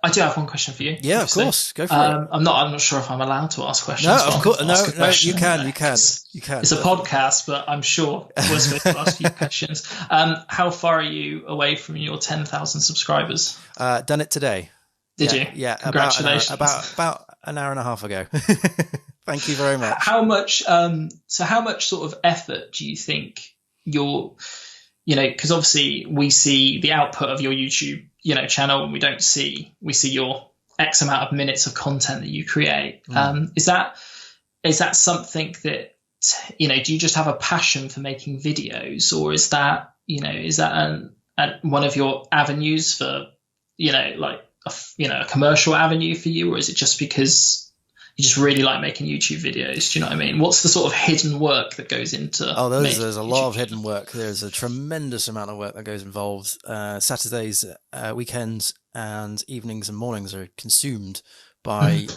I do have one question for you. Yeah, obviously. of course. Go for it. I'm not sure if I'm allowed to ask questions. No, but of I'm course. gonna ask a No, question, you can. You can. It's, You can. it's a podcast, but I'm sure we're supposed to ask you questions. How far are you away from your 10,000 subscribers? Done it today. Did you? Yeah. Congratulations. About an hour and a half ago. Thank you very much. How much? How much sort of effort do you think you're? Because obviously we see the output of your YouTube, channel, and we see your X amount of minutes of content that you create. Is that something that, do you just have a passion for making videos, or is that one of your avenues for, like a commercial avenue for you, or is it just because you just really like making YouTube videos? Do you know what I mean? What's the sort of hidden work that goes into? Oh, there's a lot of hidden work. There's a tremendous amount of work that goes involved. Saturdays, weekends, and evenings and mornings are consumed by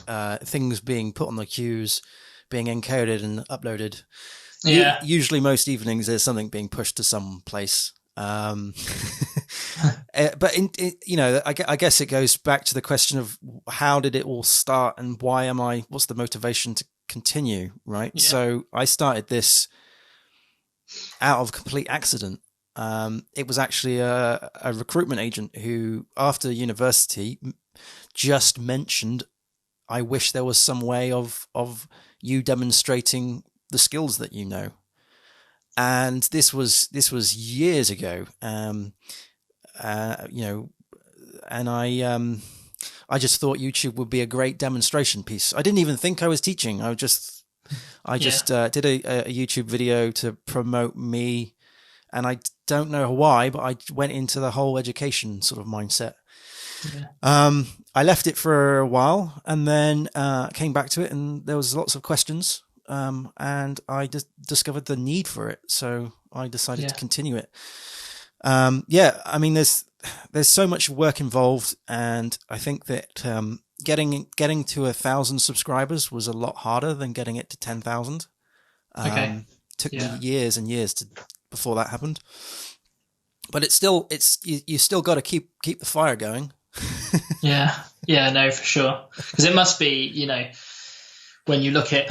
things being put on the queues, being encoded and uploaded. Yeah. Usually, most evenings there's something being pushed to some place. But I guess it goes back to the question of how did it all start and what's the motivation to continue, right? Yeah. So I started this out of complete accident. It was actually a recruitment agent who, after university, just mentioned, I wish there was some way of you demonstrating the skills that you know. And this was years ago, and I just thought YouTube would be a great demonstration piece. I didn't even think I was teaching. I just did a YouTube video to promote me, and I don't know why, but I went into the whole education sort of mindset. Yeah. I left it for a while, and then came back to it, and there was lots of questions. And I just discovered the need for it, so I decided to continue it. I mean, there's so much work involved, and I think that getting to 1,000 subscribers was a lot harder than getting it to 10,000. Took me years and years before that happened, but you still got to keep the fire going. No, for sure, because it must be, when you look at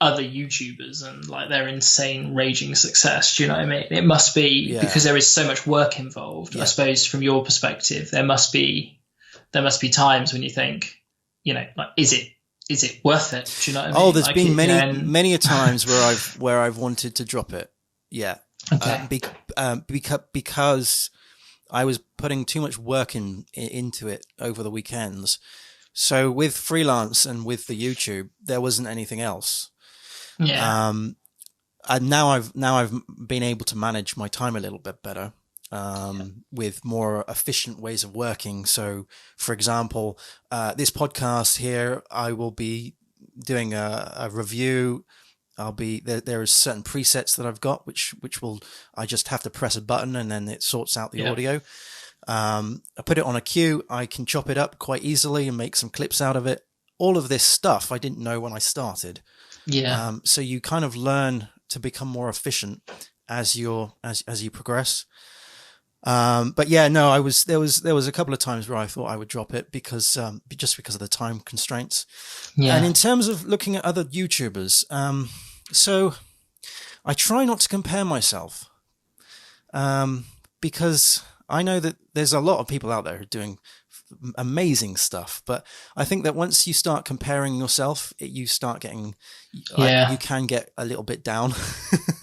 other YouTubers and like their insane raging success, do you know what I mean? It must be because there is so much work involved. I suppose from your perspective, there must be times when you think, like, is it worth it? Do you know what I mean? Oh, there's been many a times where I've wanted to drop it. Yeah. Okay. Because I was putting too much work into it over the weekends. So with freelance and with the YouTube, there wasn't anything else. Yeah. And now I've been able to manage my time a little bit better, with more efficient ways of working. So, for example, this podcast here, I will be doing a review. There is certain presets that I've got, which I just have to press a button and then it sorts out the audio. I put it on a queue. I can chop it up quite easily and make some clips out of it. All of this stuff I didn't know when I started. Yeah. So you kind of learn to become more efficient as you progress. But there was a couple of times where I thought I would drop it because of the time constraints. Yeah. And in terms of looking at other YouTubers, so I try not to compare myself, because I know that there's a lot of people out there who are doing amazing stuff, but I think that once you start comparing yourself, you start getting, you can get a little bit down.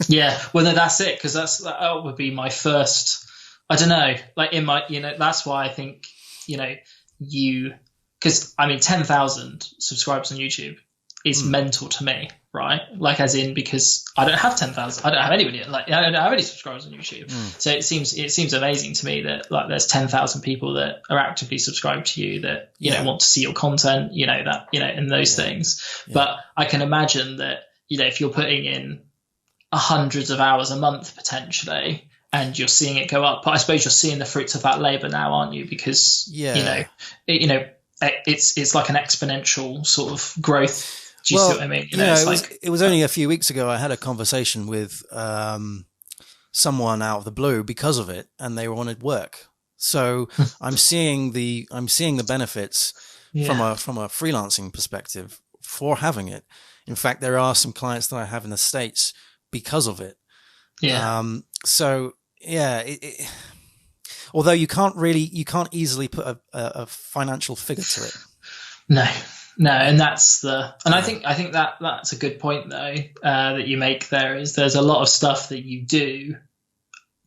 Well, no, that's it, because that would be my first. I don't know, like in my, that's why I think, because I mean, 10,000 subscribers on YouTube is mental to me, right? Like, as in, because I don't have 10,000, I don't have anybody, like, I don't have any subscribers on YouTube. So it seems amazing to me that, like, there's 10,000 people that are actively subscribed to you that, want to see your content, and those things. Yeah. But I can imagine that, if you're putting in hundreds of hours a month potentially, and you're seeing it go up, but I suppose you're seeing the fruits of that labor now, aren't you? Because, it's like an exponential sort of growth. Do you see what I mean? It was only a few weeks ago I had a conversation with someone out of the blue because of it, and they wanted work. So I'm seeing the benefits from a freelancing perspective for having it. In fact, there are some clients that I have in the States because of it. Yeah. So yeah, although you can't easily put a financial figure to it. No, and I think that's a good point though that you make there. Is there's a lot of stuff that you do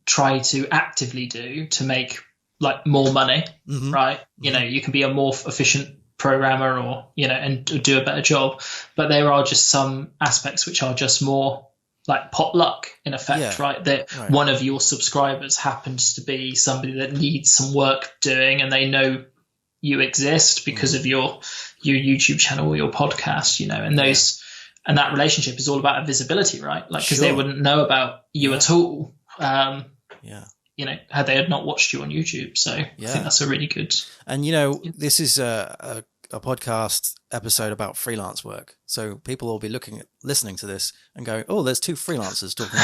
try to actively do to make like more money, right? You know, you can be a more efficient programmer, or and do a better job, but there are just some aspects which are just more like pot luck in effect, right? That one of your subscribers happens to be somebody that needs some work doing, and they know you exist because of your YouTube channel or your podcast, and those and that relationship is all about visibility, right? Like, because they wouldn't know about you at all, had they had not watched you on YouTube. So I think that's a really good. And this is a podcast episode about freelance work, so people will be listening to this and going, "Oh, there's two freelancers talking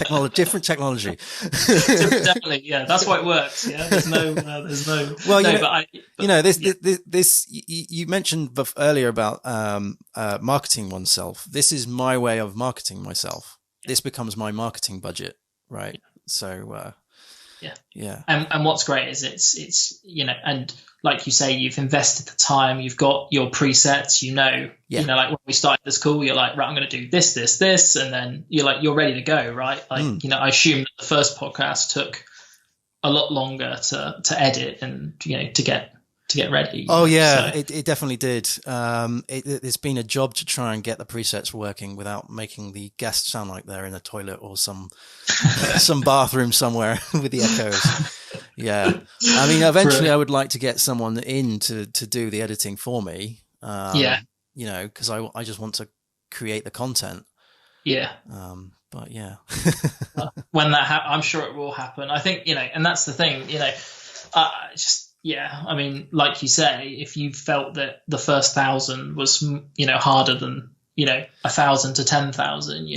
about different technology." Definitely, yeah, that's why it works. Yeah, there's no. Well, you mentioned earlier about marketing oneself. This is my way of marketing myself. This becomes my marketing budget, right? So. Yeah. And what's great is it's and like you say, you've invested the time, you've got your presets, like when we started this call, you're like, right, I'm going to do this, and then you're ready to go, right? Like, I assume that the first podcast took a lot longer to edit and, to get ready. Oh yeah, so. It definitely did. It's been a job to try and get the presets working without making the guests sound like they're in a toilet or some bathroom somewhere with the echoes. Yeah, I mean, eventually I would like to get someone in to do the editing for me. Because I just want to create the content. Yeah. But yeah. When that I'm sure it will happen. I think and that's the thing. Yeah, I mean, like you say, if you felt that the first 1,000 was, harder than, 1,000 to 10,000,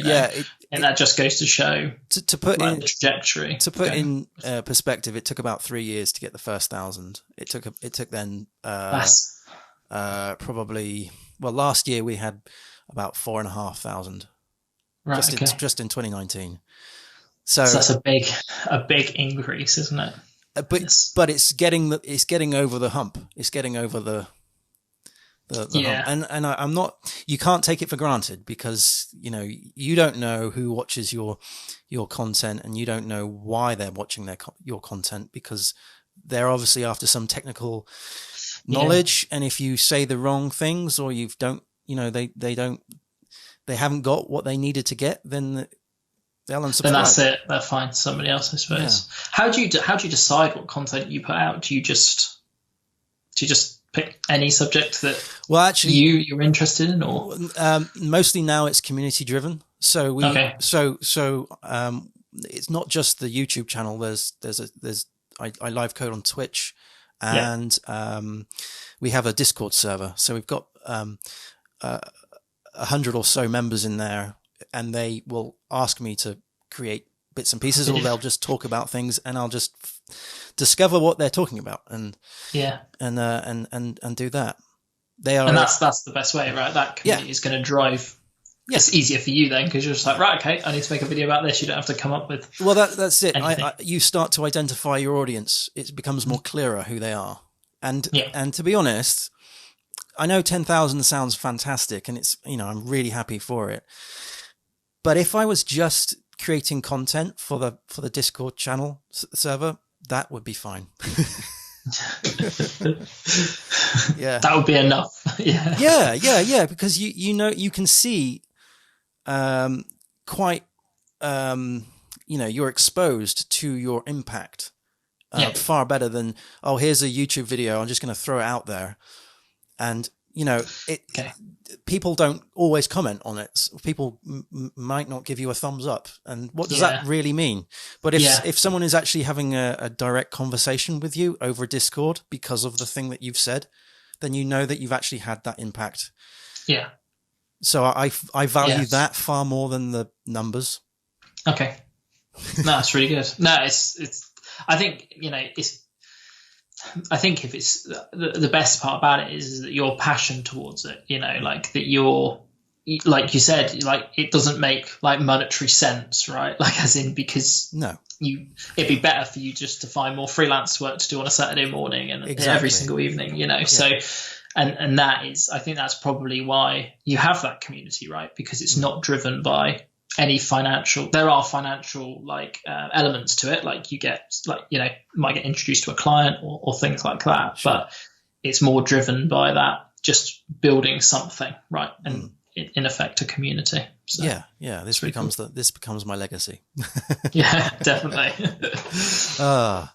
and that just goes to show to put in the trajectory. To put in perspective, it took about 3 years to get the first 1,000. It took then probably last year we had about 4,500, just in 2019. So that's a big increase, isn't it? But it's getting over the hump. It's getting over the hump. And I'm not. You can't take it for granted because you don't know who watches your content, and you don't know why they're watching your content, because they're obviously after some technical knowledge. And if you say the wrong things, or you don't, they haven't got what they needed to get, then they'll unsubscribe. Then that's it. They'll find somebody else, I suppose. Yeah. How do you decide what content you put out? Do you just pick any subject that you're interested in, or mostly now it's community driven. So it's not just the YouTube channel. I live code on Twitch, and we have a Discord server. So we've got 100 or so members in there. And they will ask me to create bits and pieces, or they'll just talk about things, and I'll just discover what they're talking about, and do that. And that's the best way, right? That community is going to drive. Yeah. It's easier for you then, because you're just like, right, okay, I need to make a video about this. You don't have to come up with. Well, that's it. You start to identify your audience. It becomes more clearer who they are, and to be honest, I know 10,000 sounds fantastic, and it's I'm really happy for it. But if I was just creating content for the Discord channel server, that would be fine. Yeah, that would be enough. Yeah. Because you can see, quite, you're exposed to your impact far better than, oh, here's a YouTube video, I'm just going to throw it out there, and people don't always comment on it. People might not give you a thumbs up, and what does that really mean? But if someone is actually having a direct conversation with you over Discord because of the thing that you've said, then you know that you've actually had that impact. Yeah. So I value that far more than the numbers. Okay. No, it's really good. No, it's I think it's I think if it's the best part about it is that your passion towards it, you know, like that you're, like you said, like it doesn't make like monetary sense, right? Like as in, because no, it'd be better for you just to find more freelance work to do on a Saturday morning and exactly. every single evening, you know. Yeah. So, and that is, I think that's probably why you have that community, right? Because it's not driven by any financial. There are financial like elements to it, like you get like, you know, might get introduced to a client or things like that, sure. But it's more driven by that, just building something, right? And in effect, a community. So this becomes my legacy. Yeah, definitely.